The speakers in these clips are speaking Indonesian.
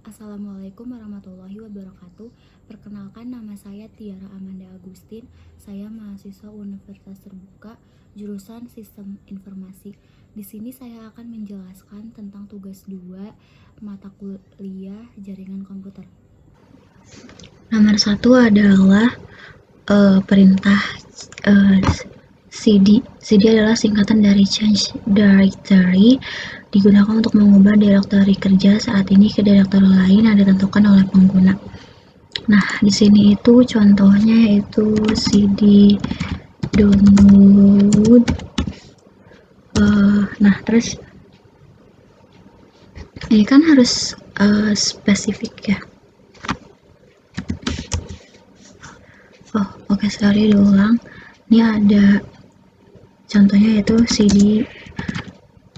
Assalamualaikum warahmatullahi wabarakatuh. Perkenalkan, nama saya Tiara Amanda Agustin. Saya mahasiswa Universitas Terbuka, jurusan Sistem Informasi. Di sini saya akan menjelaskan tentang tugas 2 mata kuliah Jaringan Komputer. Nomor 1 adalah perintah cd. cd adalah singkatan dari change directory, digunakan untuk mengubah direktori kerja saat ini ke direktori lain yang ditentukan oleh pengguna. Nah, di sini itu contohnya yaitu cd download. Nah, terus ini kan harus spesifik ya. Oke, sekali diulang. Ini ada contohnya yaitu cd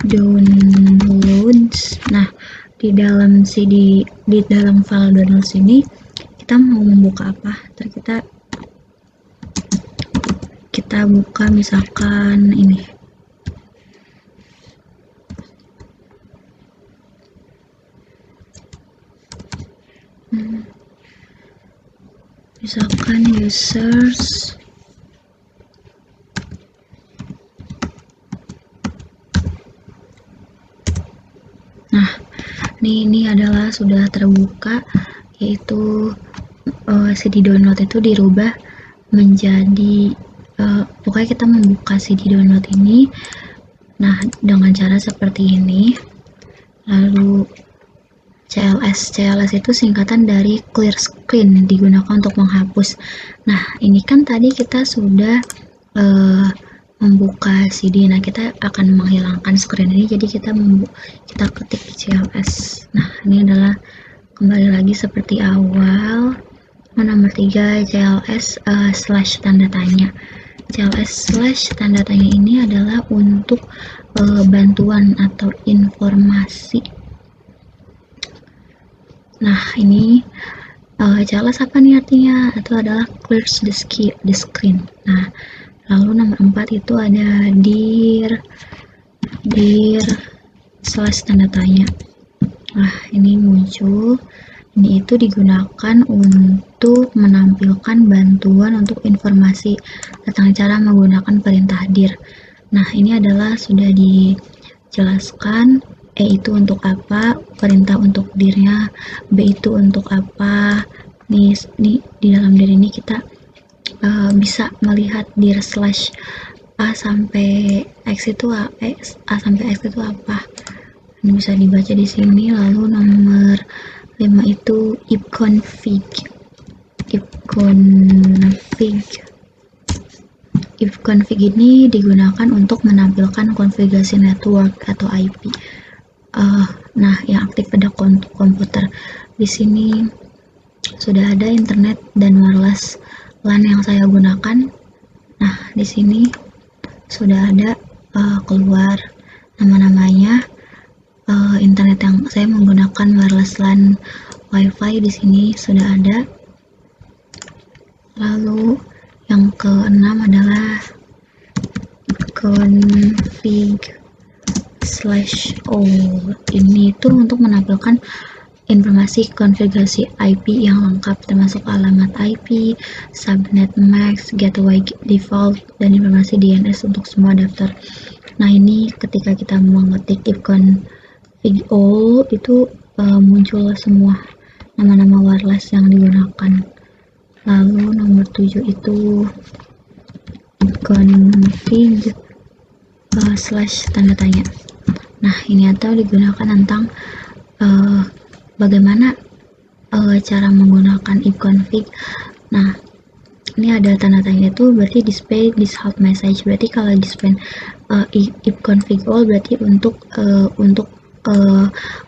downloads. Nah, di dalam file downloads ini kita mau membuka apa? Terus kita buka misalkan ini. Misalkan users. Nah, ini adalah sudah terbuka, yaitu CD download itu dirubah menjadi pokoknya kita membuka CD download ini. Nah, dengan cara seperti ini. Lalu CLS itu singkatan dari clear screen, digunakan untuk menghapus. Nah, ini kan tadi kita sudah membuka CD. Nah, kita akan menghilangkan screen ini, jadi kita ketik CLS. Nah, ini adalah kembali lagi seperti awal. Nomor 3 CLS slash tanda tanya. CLS slash tanda tanya ini adalah untuk bantuan atau informasi. Nah, ini CLS apa nih artinya? Itu adalah clears the screen. Nah, lalu nomor 4 itu ada dir slash tanda tanya. Nah, ini muncul. Ini itu digunakan untuk menampilkan bantuan untuk informasi tentang cara menggunakan perintah dir. Nah, ini adalah sudah dijelaskan. E itu untuk apa, perintah untuk dirnya, B itu untuk apa. Nih di dalam dir ini kita bisa melihat dir slash A sampai X itu A sampai X itu apa. Ini bisa dibaca di sini. Lalu nomor 5 itu ifconfig. Ifconfig ini digunakan untuk menampilkan konfigurasi network atau IP. Nah, yang aktif pada komputer. Di sini sudah ada internet dan wireless LAN yang saya gunakan. Nah, di sini sudah ada keluar nama-namanya. Internet yang saya menggunakan wireless LAN WiFi di sini sudah ada. Lalu yang keenam adalah config /all. Ini itu untuk menampilkan informasi konfigurasi IP yang lengkap, termasuk alamat IP, subnet max, gateway default, dan informasi DNS untuk semua daftar. Nah, ini ketika kita mengetik ifconfig all itu muncul semua nama-nama wireless yang digunakan. Lalu nomor 7 itu ifconfig slash tanda tanya. Nah, ini atau digunakan tentang bagaimana cara menggunakan ifconfig. Nah, ini ada tanda tanya itu berarti display this help message. Berarti kalau display ifconfig all berarti untuk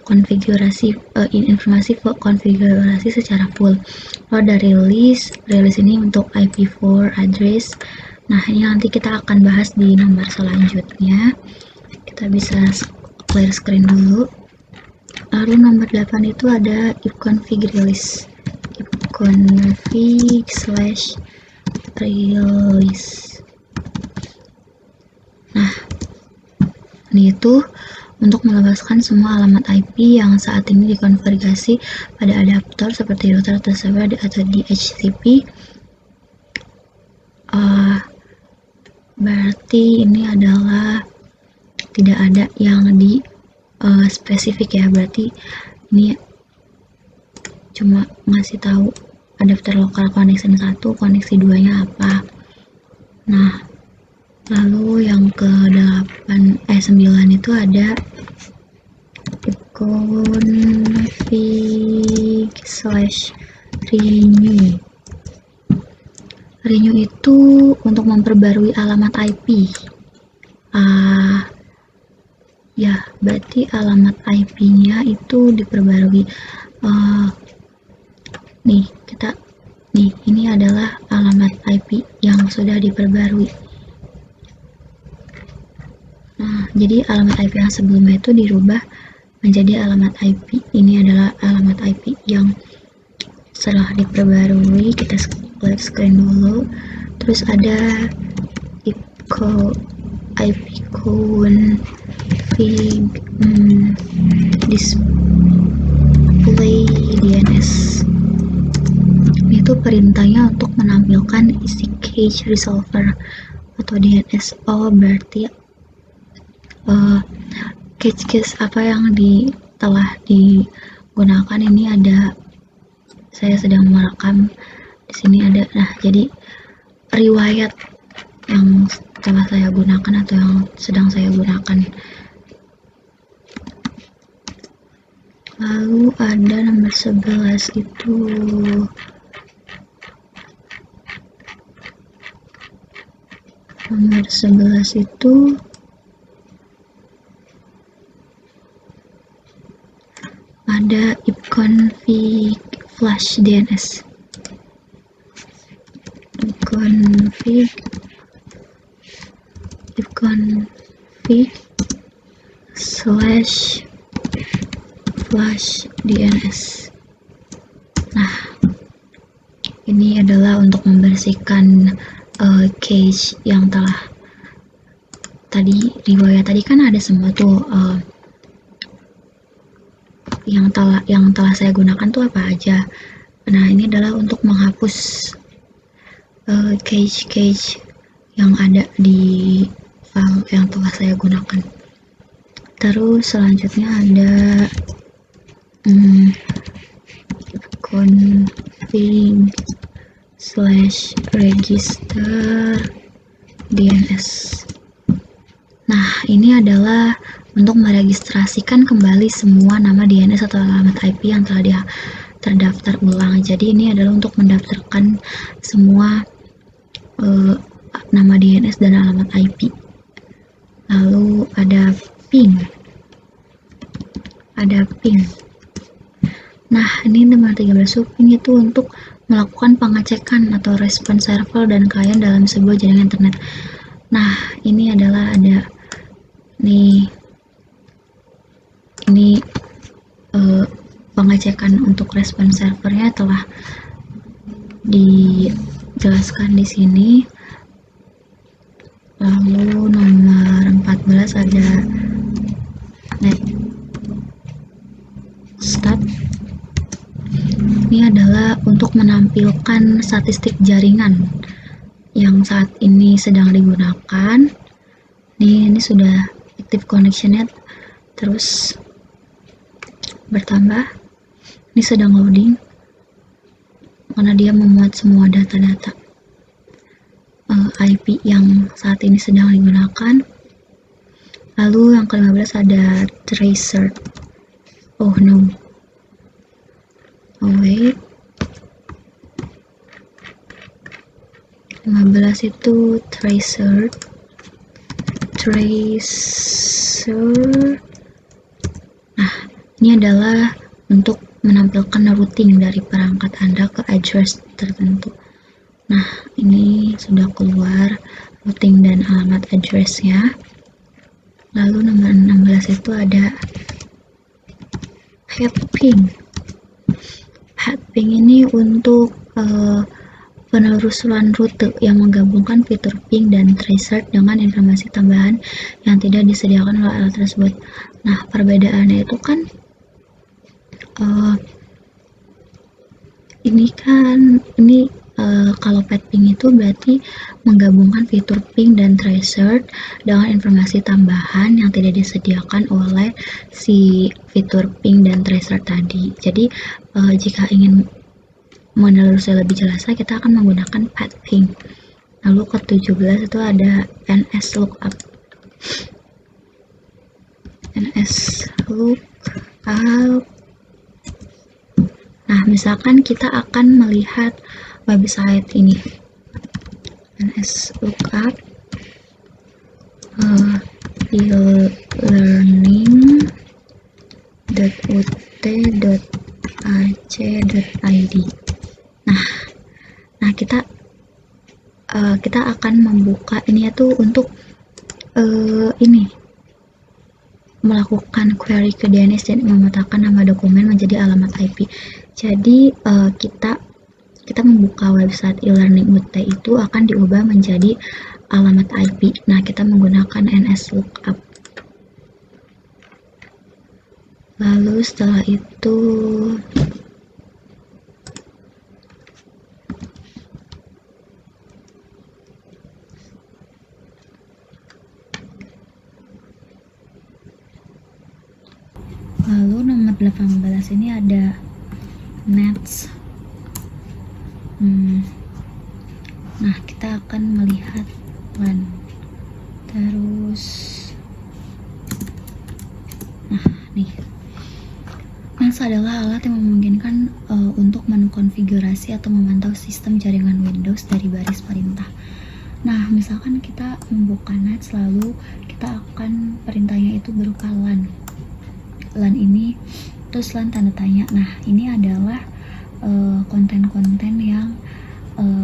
konfigurasi informasi konfigurasi secara full. Lalu dari release ini untuk IP4 address. Nah, ini nanti kita akan bahas di nomor selanjutnya. Kita bisa clear screen dulu. Lalu nomor 8 itu ada ifconfig release. Ifconfig /release. Nah, ini itu untuk melepaskan semua alamat IP yang saat ini dikonfigurasi pada adaptor seperti router atau server atau DHCP. Berarti ini adalah tidak ada yang di spesifik ya, berarti ini cuma ngasih tahu adapter lokal connection 1, koneksi 2 nya apa. Nah, lalu yang ke 9 itu ada config/renew. Renew itu untuk memperbarui alamat IP. Ya, berarti alamat IP-nya itu diperbarui. Ini adalah alamat IP yang sudah diperbarui. Nah, jadi alamat IP yang sebelumnya itu dirubah menjadi alamat IP. Ini adalah alamat IP yang setelah diperbarui. Kita split screen dulu. Terus ada ipconfig display DNS. Itu perintahnya untuk menampilkan isi cache resolver atau DNS. Berarti cache apa yang telah digunakan. Ini ada, saya sedang merekam di sini ada. Nah, jadi riwayat yang telah saya gunakan atau yang sedang saya gunakan. Lalu ada nomor 11 itu ada ipconfig flash DNS. ipconfig/flash DNS. Nah, ini adalah untuk membersihkan cache yang telah riwayat tadi kan ada semua tuh, yang telah saya gunakan tuh apa aja. Nah, ini adalah untuk menghapus cache yang ada di file yang telah saya gunakan. Terus selanjutnya ada config/register DNS. Nah, ini adalah untuk meregistrasikan kembali semua nama DNS atau alamat IP yang telah terdaftar ulang. Jadi ini adalah untuk mendaftarkan semua nama DNS dan alamat IP. Lalu ada ping. Nah, ini nomor 13 ping itu untuk melakukan pengecekan atau respon server dan klien dalam sebuah jaringan internet. Nah, ini adalah ada ini pengecekan untuk respon servernya telah dijelaskan di sini. Lalu nomor 14 ada net stat. Ini adalah untuk menampilkan statistik jaringan yang saat ini sedang digunakan. Ini sudah active connectionnya terus bertambah. Ini sedang loading karena dia memuat semua data-data IP yang saat ini sedang digunakan. Lalu yang ke-15 ada tracer. Wait. 15 itu tracer. Nah, ini adalah untuk menampilkan routing dari perangkat Anda ke address tertentu. Nah, ini sudah keluar routing dan alamat address-nya. Lalu nomor 16 itu ada head ping. Head ping ini untuk penelusuran rute yang menggabungkan fitur ping dan tracer dengan informasi tambahan yang tidak disediakan oleh alat tersebut. Nah, perbedaannya itu kan kalau pet ping itu berarti menggabungkan fitur ping dan tracer dengan informasi tambahan yang tidak disediakan oleh si fitur ping dan tracer tadi. Jadi jika ingin menelusuri lebih jelas, kita akan menggunakan pet ping. Lalu ke-17 itu ada NS lookup. NS lookup. Nah, misalkan kita akan melihat website ini, NS lookup e-learning.ut.ac.id. Nah, kita akan membuka ini itu untuk melakukan query ke DNS dan memetakan nama dokumen menjadi alamat IP. Jadi kita membuka website e-learning UT itu akan diubah menjadi alamat IP. Nah, kita menggunakan NS lookup. Lalu setelah itu nomor 18 ini ada nets. Nah, kita akan melihat LAN. Terus nih. NAS adalah alat yang memungkinkan untuk mengkonfigurasi atau memantau sistem jaringan Windows dari baris perintah. Nah, misalkan kita membuka NAS, lalu kita akan perintahnya itu berupa LAN. LAN ini, terus LAN tanda tanya. Nah, ini adalah konten-konten yang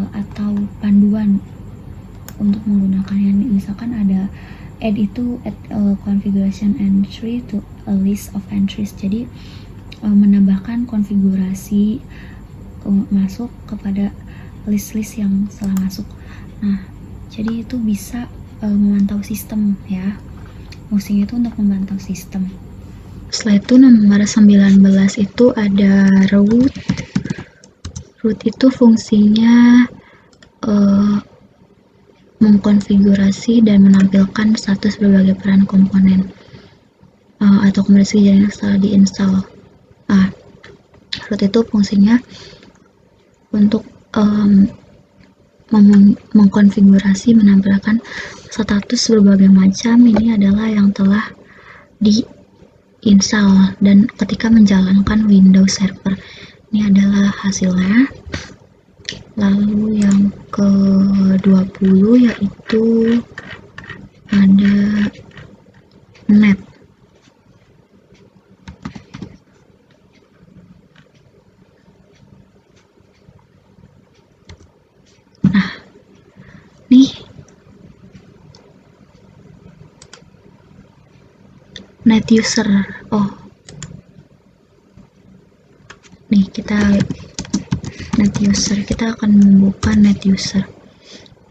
atau panduan untuk menggunakannya. Misalkan ada add configuration entry to a list of entries. Jadi menambahkan konfigurasi masuk kepada list-list yang telah masuk. Nah, jadi itu bisa memantau sistem ya. Fungsinya itu untuk memantau sistem. Setelah itu nomor 19 itu ada root. Root itu fungsinya mengkonfigurasi dan menampilkan status berbagai peran komponen atau kombinasi jaringan setelah diinstal. Root itu fungsinya untuk mengkonfigurasi, menampilkan status berbagai macam. Ini adalah yang telah diinstal dan ketika menjalankan Windows Server. Ini adalah hasilnya. Lalu yang ke-20 yaitu ada net. Nah, nih net user. Nih kita akan membuka net user.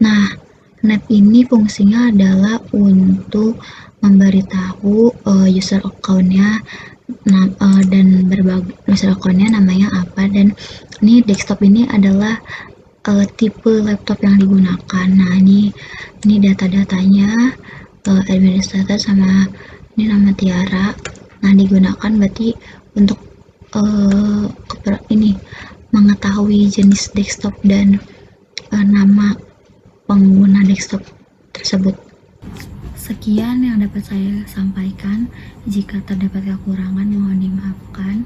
Nah, net ini fungsinya adalah untuk memberitahu user account-nya dan berbagai user account-nya namanya apa, dan ini desktop ini adalah tipe laptop yang digunakan. Nah, ini data-datanya, administrator sama ini nama Tiara. Nah, digunakan berarti untuk mengetahui jenis desktop dan nama pengguna desktop tersebut. Sekian yang dapat saya sampaikan. Jika terdapat kekurangan mohon dimaafkan.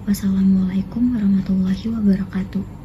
Wassalamualaikum warahmatullahi wabarakatuh.